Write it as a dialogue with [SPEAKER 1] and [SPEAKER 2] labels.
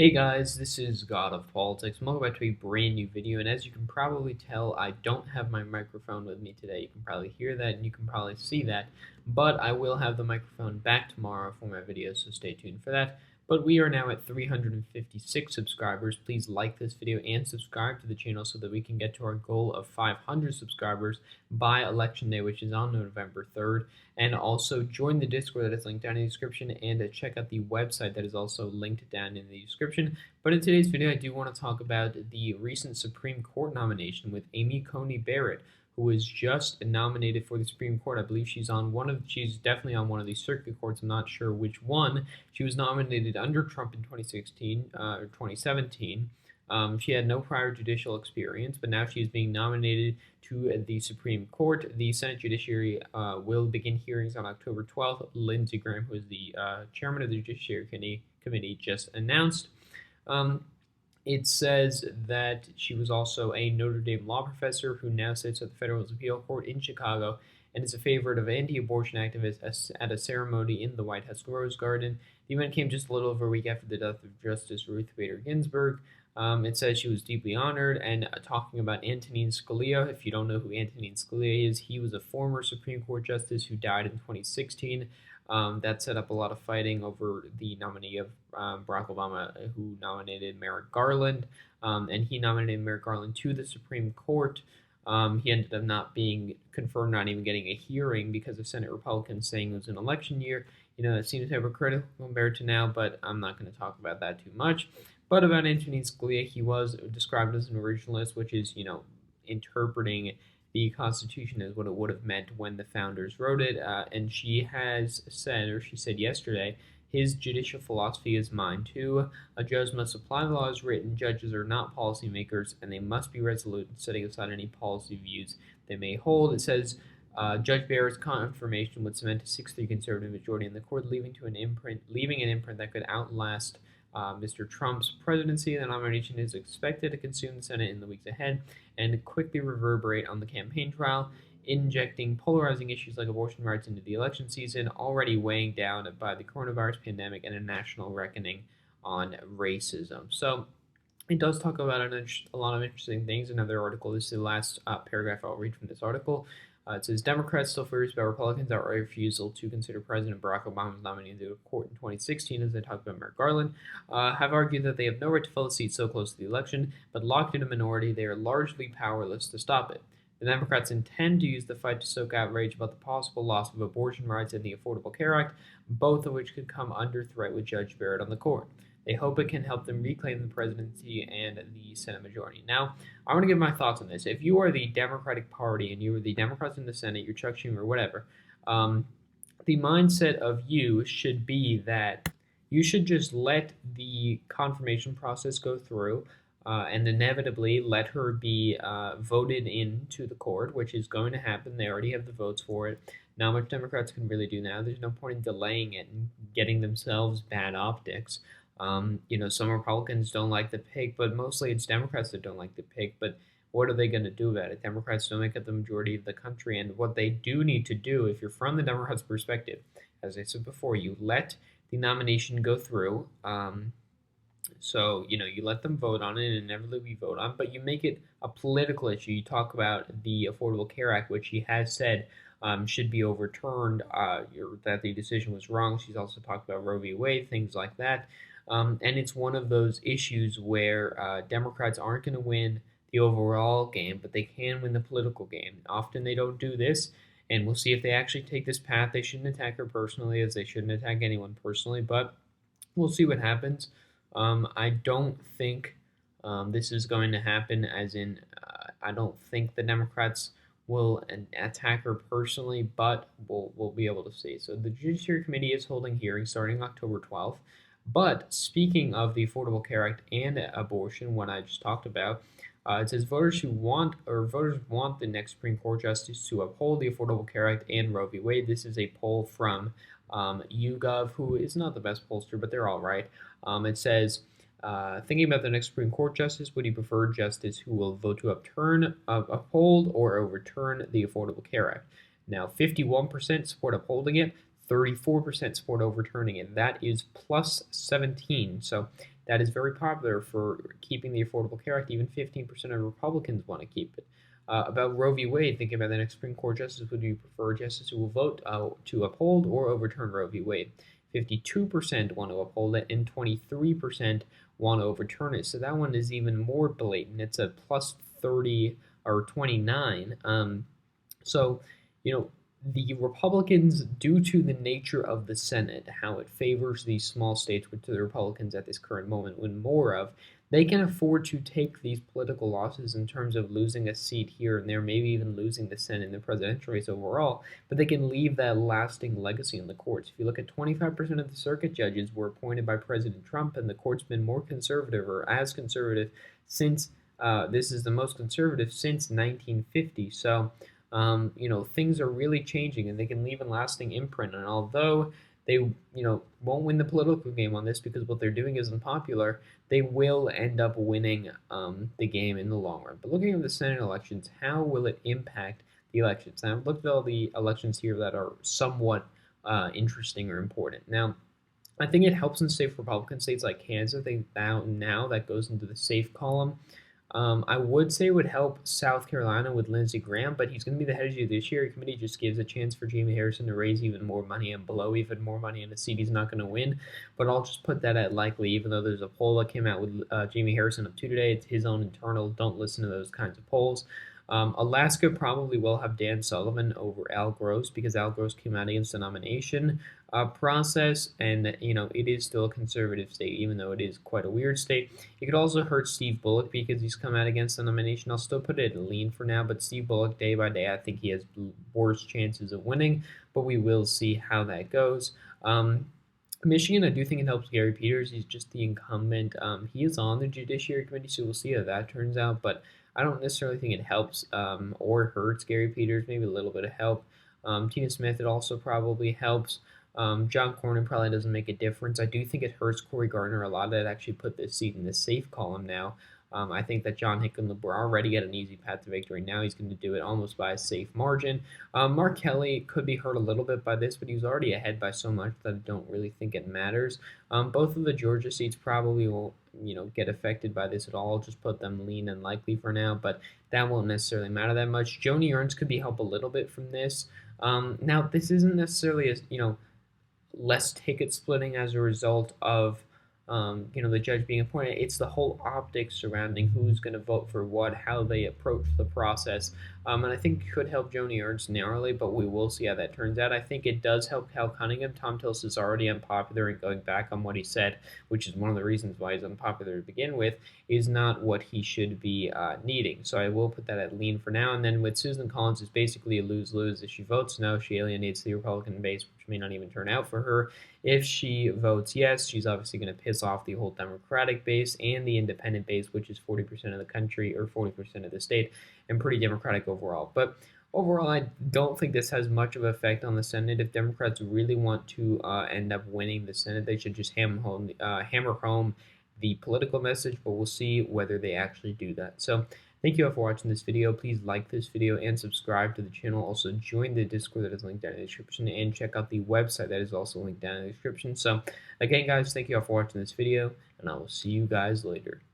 [SPEAKER 1] Hey guys, this is God of Politics, and welcome back to a brand new video. And as you can probably tell, I don't have my microphone with me today. You can probably hear that and you can probably see that, but I will have the microphone back tomorrow for my videos, so stay tuned for that. But we are now at 356 subscribers. Please like this video and subscribe to the channel so that we can get to our goal of 500 subscribers by Election Day, which is on November 3rd. And also join the Discord that is linked down in the description, and check out the website that is also linked down in the description. But in today's video, I do want to talk about the recent Supreme Court nomination with Amy Coney Barrett, who was just nominated for the Supreme Court. I believe she's definitely on one of these circuit courts. I'm not sure which one. She was nominated under Trump in 2016 or 2017. She had no prior judicial experience, but now she is being nominated to the Supreme Court. The Senate Judiciary will begin hearings on October 12th. Lindsey Graham, who is the chairman of the Judiciary Committee, just announced. It says that she was also a Notre Dame law professor who now sits at the Federal Appeal Court in Chicago and is a favorite of anti-abortion activists at a ceremony in the White House Rose Garden. The event came just a little over a week after the death of Justice Ruth Bader Ginsburg. It says she was deeply honored, and talking about Antonin Scalia. If you don't know who Antonin Scalia is, he was a former Supreme Court justice who died in 2016. That set up a lot of fighting over the nominee of Barack Obama, who nominated Merrick Garland, and he nominated Merrick Garland to the Supreme Court. He ended up not being confirmed, not even getting a hearing because of Senate Republicans saying it was an election year. You know, it seems hypocritical compared to now, but I'm not going to talk about that too much. But about Antonin Scalia, he was described as an originalist, which is, interpreting the Constitution as what it would have meant when the founders wrote it. And she said yesterday, his judicial philosophy is mine too. A judge must apply the laws written. Judges are not policymakers, and they must be resolute in setting aside any policy views they may hold. It says, Judge Barrett's confirmation would cement a 6-3 conservative majority in the court, leaving an imprint that could outlast Mr. Trump's presidency. The nomination is expected to consume the Senate in the weeks ahead and quickly reverberate on the campaign trail, injecting polarizing issues like abortion rights into the election season, already weighing down by the coronavirus pandemic and a national reckoning on racism. So it does talk about a lot of interesting things. Another article, this is the last paragraph I'll read from this article. It says, Democrats still furious about Republicans' outright refusal to consider President Barack Obama's nominee to the court in 2016, as they talked about Merrick Garland, have argued that they have no right to fill a seat so close to the election, but locked in a minority, they are largely powerless to stop it. The Democrats intend to use the fight to stoke outrage about the possible loss of abortion rights and the Affordable Care Act, both of which could come under threat with Judge Barrett on the court. They hope it can help them reclaim the presidency and the Senate majority. Now, I want to give my thoughts on this. If you are the Democratic Party and you are the Democrats in the Senate, you're Chuck Schumer, whatever, the mindset of you should be that you should just let the confirmation process go through and inevitably let her be voted into the court, which is going to happen. They already have the votes for it. Not much Democrats can really do now. There's no point in delaying it and getting themselves bad optics. Some Republicans don't like the pick, but mostly it's Democrats that don't like the pick. But what are they going to do about it? Democrats don't make up the majority of the country. And what they do need to do, if you're from the Democrats' perspective, as I said before, you let the nomination go through. You let them vote on it and inevitably vote on, but you make it a political issue. You talk about the Affordable Care Act, which she has said should be overturned, that the decision was wrong. She's also talked about Roe v. Wade, things like that. And it's one of those issues where Democrats aren't going to win the overall game, but they can win the political game. Often they don't do this, and we'll see if they actually take this path. They shouldn't attack her personally, as they shouldn't attack anyone personally, but we'll see what happens. I don't think this is going to happen, as in I don't think the Democrats will attack her personally, but we'll be able to see. So the Judiciary Committee is holding hearings starting October 12th. But speaking of the Affordable Care Act and abortion, what I just talked about, it says voters want the next Supreme Court justice to uphold the Affordable Care Act and Roe v. Wade. This is a poll from YouGov, who is not the best pollster, but they're all right. It says, thinking about the next Supreme Court justice, would you prefer justice who will vote to uphold or overturn the Affordable Care Act? Now, 51% support upholding it, 34% support overturning it. That is plus 17. So that is very popular for keeping the Affordable Care Act. Even 15% of Republicans want to keep it. About Roe v. Wade, thinking about the next Supreme Court justice, would you prefer a justice who will vote to uphold or overturn Roe v. Wade? 52% want to uphold it, and 23% want to overturn it. So that one is even more blatant. It's a plus 30 or 29. So, the Republicans, due to the nature of the Senate, how it favors these small states, which the Republicans at this current moment win more of, they can afford to take these political losses in terms of losing a seat here and there, maybe even losing the Senate and the presidential race overall, but they can leave that lasting legacy in the courts. If you look at 25% of the circuit judges were appointed by President Trump, and the court's been more conservative or as conservative since, this is the most conservative since 1950. So, things are really changing, and they can leave a lasting imprint. And although they, won't win the political game on this because what they're doing is unpopular, they will end up winning the game in the long run. But looking at the Senate elections, how will it impact the elections? Now, I've looked at all the elections here that are somewhat interesting or important. Now, I think it helps in safe Republican states like Kansas. I think now that goes into the safe column. I would say it would help South Carolina with Lindsey Graham, but he's going to be the head of the Judiciary Committee. Just gives a chance for Jamie Harrison to raise even more money and blow even more money in a seat he's not going to win. But I'll just put that at likely, even though there's a poll that came out with Jamie Harrison up to today. It's his own internal. Don't listen to those kinds of polls. Alaska probably will have Dan Sullivan over Al Gross because Al Gross came out against the nomination process, and it is still a conservative state, even though it is quite a weird state. It could also hurt Steve Bullock because he's come out against the nomination. I'll still put it at lean for now, but Steve Bullock, day by day, I think he has worse chances of winning, but we will see how that goes. Michigan, I do think it helps Gary Peters. He's just the incumbent. He is on the Judiciary Committee, so we'll see how that turns out, but I don't necessarily think it helps or hurts Gary Peters, maybe a little bit of help. Tina Smith, it also probably helps. John Cornyn probably doesn't make a difference. I do think it hurts Cory Gardner a lot that actually put this seat in the safe column now. I think that John Hickenlooper already got an easy path to victory. Now he's going to do it almost by a safe margin. Mark Kelly could be hurt a little bit by this, but he's already ahead by so much that I don't really think it matters. Both of the Georgia seats probably will, get affected by this at all. I'll just put them lean and likely for now, but that won't necessarily matter that much. Joni Ernst could be helped a little bit from this. Now, this isn't necessarily less ticket splitting as a result of the judge being appointed. It's the whole optics surrounding who's going to vote for what, how they approach the process, and I think it could help Joni Ernst narrowly, but we will see how that turns out. I think it does help Cal Cunningham. Tom Tillis is already unpopular, and going back on what he said, which is one of the reasons why he's unpopular to begin with, is not what he should be needing. So I will put that at lean for now. And then with Susan Collins, it's basically a lose-lose. If she votes no, she alienates the Republican base, which may not even turn out for her. If she votes yes, she's obviously going to piss off the whole Democratic base and the independent base, which is 40% of the country or 40% of the state, and pretty Democratic overall. But overall, I don't think this has much of an effect on the Senate. If Democrats really want to end up winning the Senate, they should just hammer home the political message, but we'll see whether they actually do that. So thank you all for watching this video. Please like this video and subscribe to the channel. Also join the Discord that is linked down in the description, and check out the website that is also linked down in the description. So again, guys, thank you all for watching this video, and I will see you guys later.